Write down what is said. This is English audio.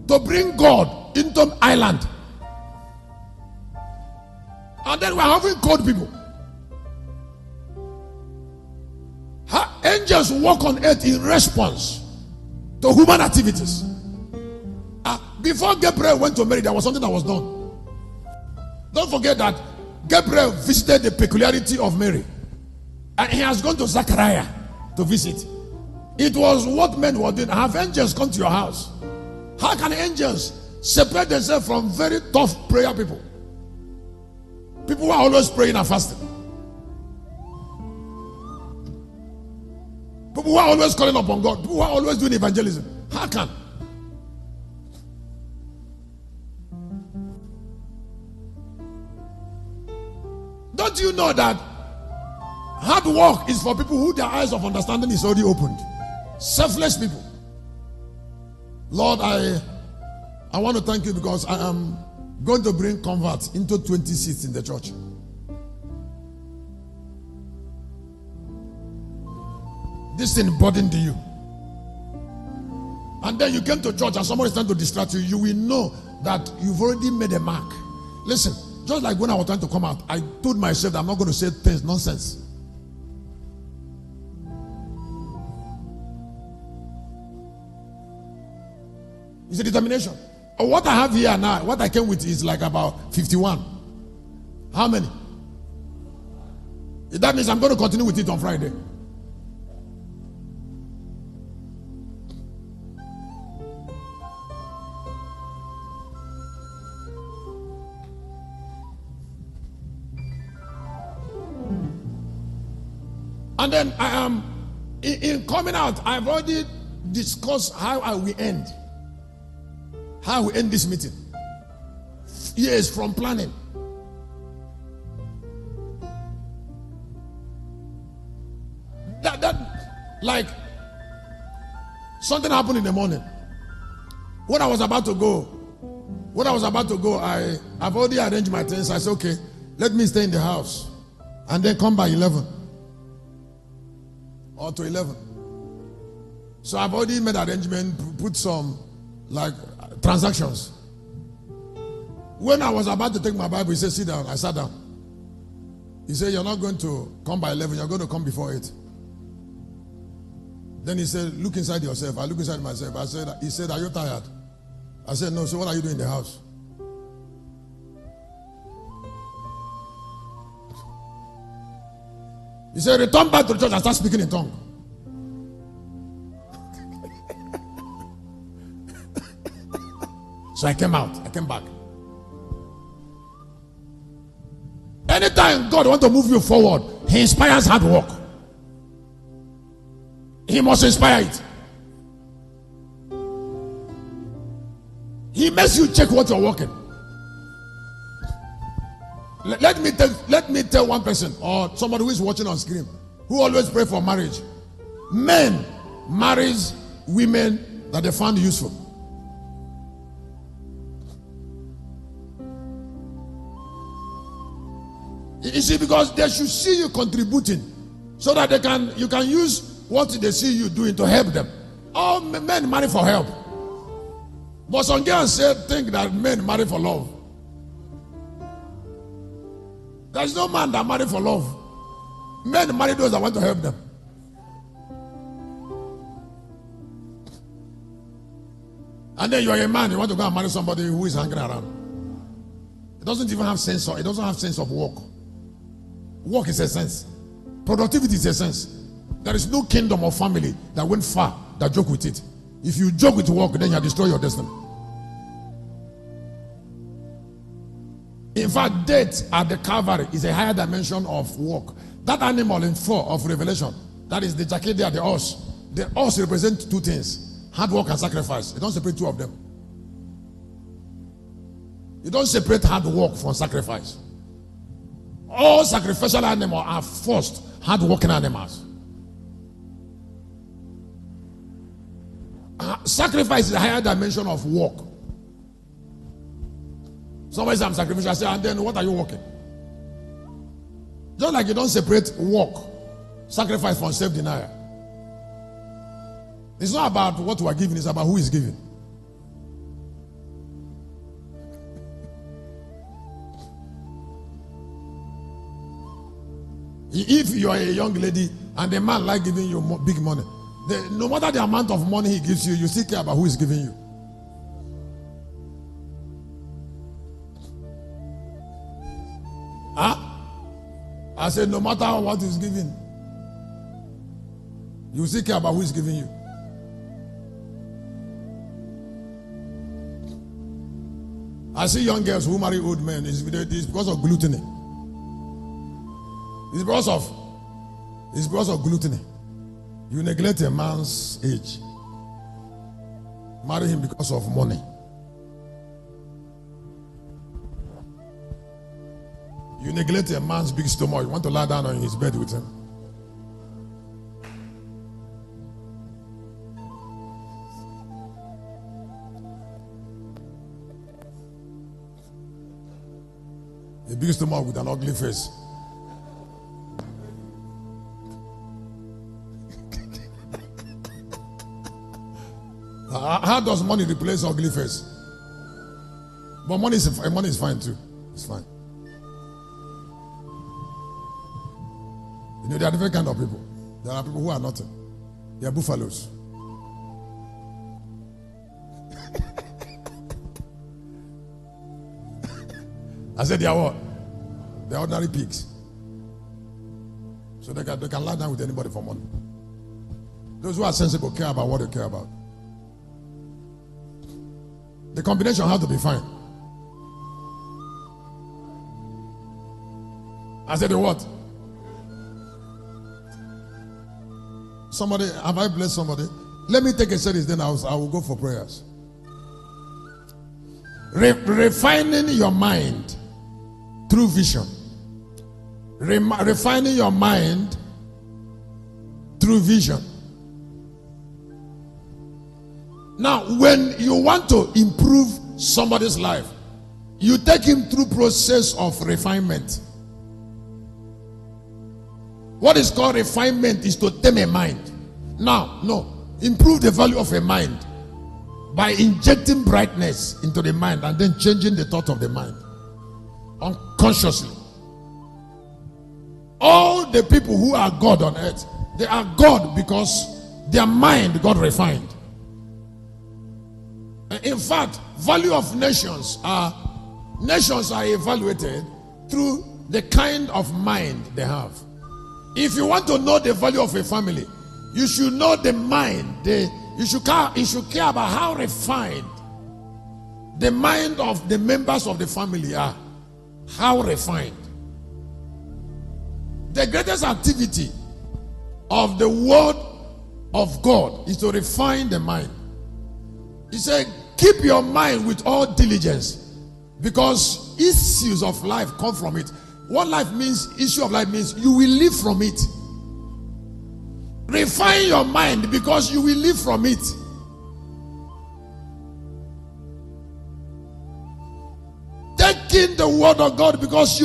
to bring God into island. And then we're having cold people. Angels walk on earth in response to human activities. Before Gabriel went to Mary, there was something that was done. Don't forget that Gabriel visited the peculiarity of Mary. And he has gone to Zechariah to visit. It was what men were doing. Have angels come to your house? How can angels separate themselves from very tough prayer people? People who are always praying and fasting. People who are always calling upon God. People who are always doing evangelism. How can? Don't you know that hard work is for people who their eyes of understanding is already opened? Selfless people. Lord, I want to thank you because I am going to bring converts into 20 seats in the church. This thing burdened you. And then you came to church and somebody is trying to distract you. You will know that you've already made a mark. Listen, just like when I was trying to come out, I told myself that I'm not going to say things, nonsense. It's a determination. What I have here now, what I came with is like about 51. How many? That means I'm going to continue with it on Friday. And then I am in coming out, I've already discussed how I will end. How we end this meeting. Years from planning. That like something happened in the morning. When I was about to go, I've already arranged my things. I said, okay, let me stay in the house and then come by 11 or to 11. So I've already made arrangement, put some like transactions. When I was about to take my Bible, he said, sit down. I sat down. He said, you're not going to come by 11, you're going to come before 8. Then he said, look inside yourself. I look inside myself. He said, are you tired? I said, no. So what are you doing in the house? He said, return back to the church and start speaking in tongues. So I came out. I came back. Anytime God wants to move you forward, He inspires hard work. He must inspire it. He makes you check what you're working. Let me tell one person or somebody who is watching on screen who always pray for marriage. Men marries women that they found useful. You see, because they should see you contributing so that you can use what they see you doing to help them. All men marry for help. But some girls think that men marry for love. There's no man that marry for love. Men marry those that want to help them. And then you are a man, you want to go and marry somebody who is hanging around. It doesn't even have sense of, it doesn't have sense of work. Work is a sense. Productivity is a sense. There is no kingdom or family that went far that joke with it. If you joke with work, then you destroy your destiny. In fact, death at the Calvary is a higher dimension of work. That animal in 4 of Revelation, that is the jacadia, the horse. The horse represents 2 things: hard work and sacrifice. You don't separate 2 of them. You don't separate hard work from sacrifice. All sacrificial animals are first hard-working animals. Sacrifice is a higher dimension of work. Somebody says, I'm sacrificial. I say, and then what are you working? Just like you don't separate work, sacrifice from self-denial. It's not about what we are giving, it's about who is giving. If you are a young lady and the man like giving you big money, no matter the amount of money he gives you, you still care about who is giving you. I said, no matter what is given, you still care about who is giving you. I see young girls who marry old men. It's because of gluttony. It's because of gluttony. You neglect a man's age. Marry him because of money. You neglect a man's big stomach. You want to lie down on his bed with him. A big stomach with an ugly face. How does money replace ugly face? But money is fine too. It's fine. You know, there are different kind of people. There are people who are nothing. They are buffaloes. I said they are what? They are ordinary pigs. So they can lie down with anybody for money. Those who are sensible care about what they care about. The combination has to be fine. I said the what? Somebody, have I blessed somebody? Let me take a series, then I will go for prayers. Refining your mind through vision. Refining your mind through vision. Now, when you want to improve somebody's life, you take him through process of refinement. What is called refinement is to tame a mind. Now, improve the value of a mind by injecting brightness into the mind and then changing the thought of the mind unconsciously. All the people who are God on earth, they are God because their mind got refined. In fact, value of nations are evaluated through the kind of mind they have. If you want to know the value of a family, you should know the mind. You should care about how refined the mind of the members of the family are. How refined. The greatest activity of the word of God is to refine the mind. He said, keep your mind with all diligence, because issues of life come from it. What life means, issue of life means you will live from it. Refine your mind because you will live from it. Take in the word of God because you